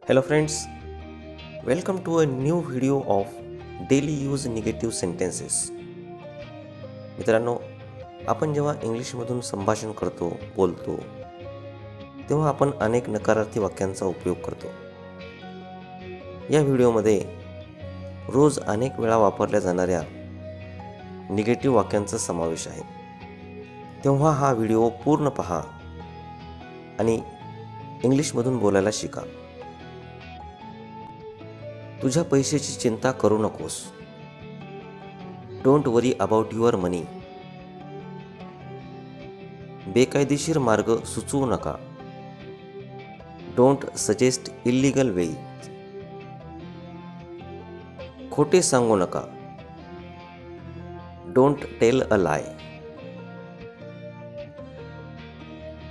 Hello friends, welcome to a new video of daily use negative sentences. मित्रांनो, आपण जेव्हा इंग्लिशमधून संभाषण करतो, बोलतो, तेव्हा आपण अनेक नकारार्थी वाक्यांचा उपयोग करतो. या व्हिडिओमध्ये रोज अनेक वेळा वापरल्या जाणाऱ्या निगेटिव्ह वाक्यांचा समावेश आहे. तेव्हा हा व्हिडिओ पूर्ण पहा आणि इंग्लिशमधून बोलायला शिका. तुझ्या पैशाची चिंता करू नकोस. Don't worry about your money. बेकायदेशीर मार्ग सुचवू नका. Don't suggest illegal way. खोटे सांगू नका. Don't tell a lie.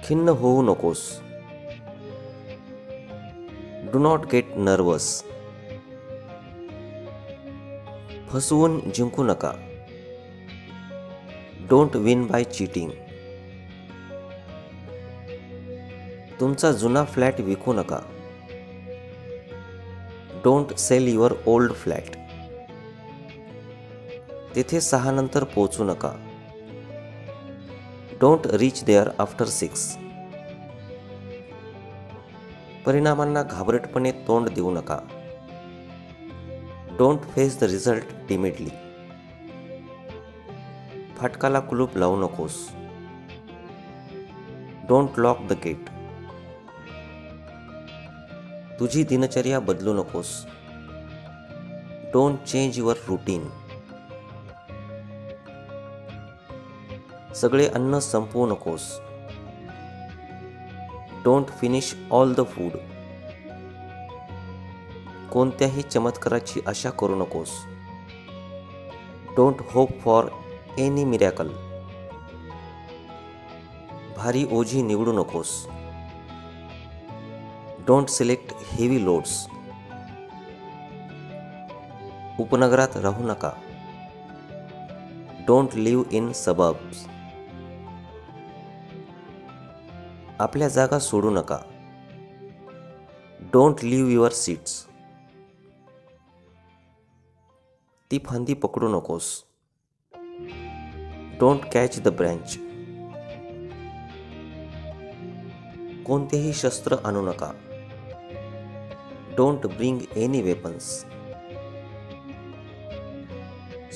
खिन्न होऊ नकोस. Do not get nervous. फसवून जिंकू नका. Don't win by cheating. तुमचा जुना फ्लॅट विकू नका. Don't sell your old flat. तेथे 6 नंतर पोहोचू नका. Don't reach there after 6. परिणामांना घाबरटपणे तोंड देऊ नका. Don't face the result timidly. फाटकाला कुलूप लावू नकोस. Don't lock the gate. तुझी दिनचर्या बदलू नकोस. Don't change your routine. सगळे अन्न संपवू नकोस. Don't finish all the food. कोणत्याही चमत्काराची आशा करू नकोस. Don't hope for any miracle. भारी ओझी निवडू नकोस. Don't select heavy loads. उपनगरात राहू नका. Don't live in suburbs. आपल्या जागा सोडू नका. Don't leave your seats. ती फांदी पकडू नकोस. Don't catch the branch. कोणतेही शस्त्र आणू नका. Don't bring any weapons.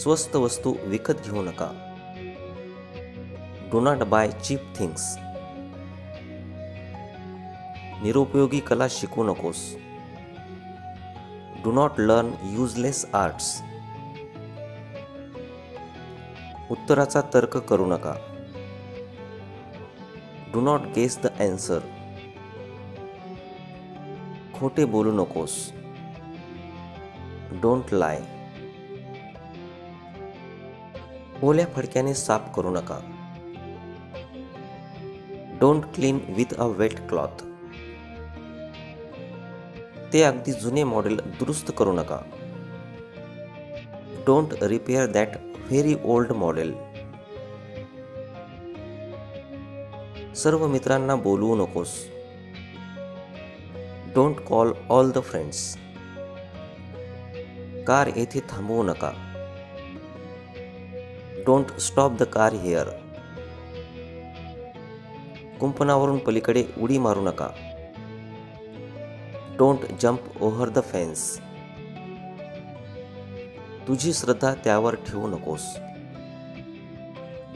स्वस्त वस्तू विकत घेऊ नका. Do not buy cheap things. निरुपयोगी कला शिकू नकोस. Do not learn useless arts. उत्तराचा तर्क करू नका. Do not guess the answer. खोटे बोलू नकोस. Don't lie. ओल्या फडक्याने साफ करू नका. Don't clean with a wet cloth. ते अगदी जुने मॉडेल दुरुस्त करू नका. Don't repair that very old model. सर्व मित्रांना बोलवू नकोस. Don't call all the friends. Car येथे थांबवू नका. Don't stop the car here. कुंपणावरून पलीकडे उडी मारू नका. Don't jump over the fence. तुझी श्रद्धा त्यावर ठेवू नकोस.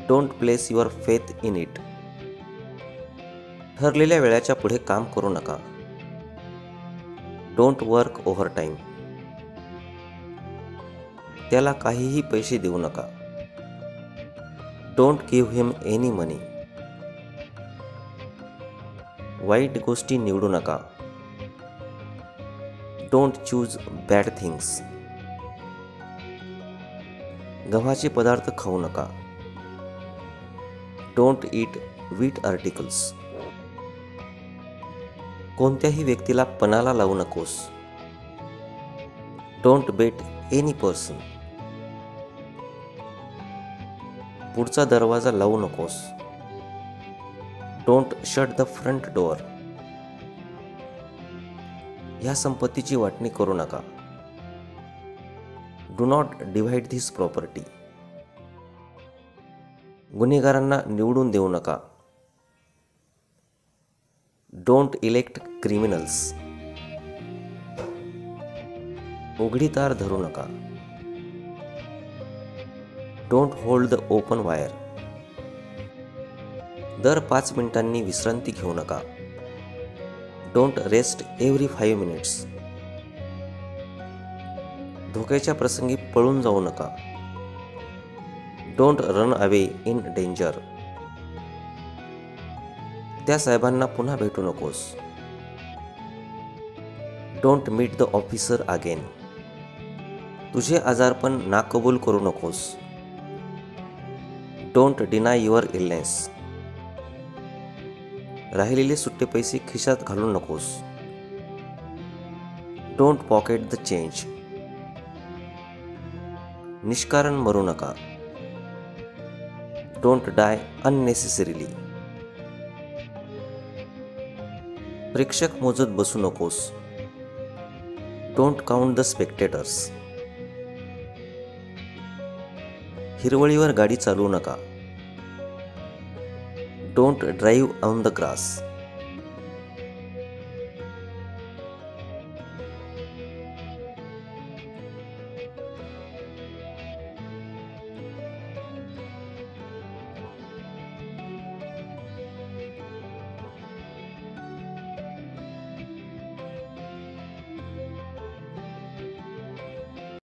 Don't place your faith in it. ठरलेल्या वेळाच्या पुढे काम करू नका. Don't work over time. त्याला काहीही पैसे देऊ नका. Don't give him any money. वाईट गोष्टी निवडू नका. Don't choose bad things. गव्हाचे पदार्थ खाऊ नका. Don't eat wheat articles. कोणत्याही व्यक्तीला पणाला लावू नकोस. Don't bait any person. पुढचा दरवाजा लावू नकोस. Don't shut the front door. ह्या संपत्तीची वाटणी करू नका. Do not divide this property. गुन्हेगारांना निवडून देऊ नका. Don't elect criminals. उघडी तार धरू नका. Don't hold the open wire. दर 5 मिनिटांनी विश्रांती घेऊ नका. Don't rest every 5 minutes. धोक्याच्या प्रसंगी पळून जाऊ नका. Don't run away in danger. त्या साहेबांना पुन्हा भेटू नकोस. Don't meet the officer again. तुझे आजारपण नाकबूल करू नकोस. Don't deny your illness. राहिलेले सुट्टे पैसे खिशात घालू नकोस. Don't pocket the change. निष्कारण मरू नका. Don't die unnecessarily. प्रेक्षक मोजत बसू नकोस. Don't count the spectators. हिरवळीवर गाडी चालवू नका. Don't drive on the grass.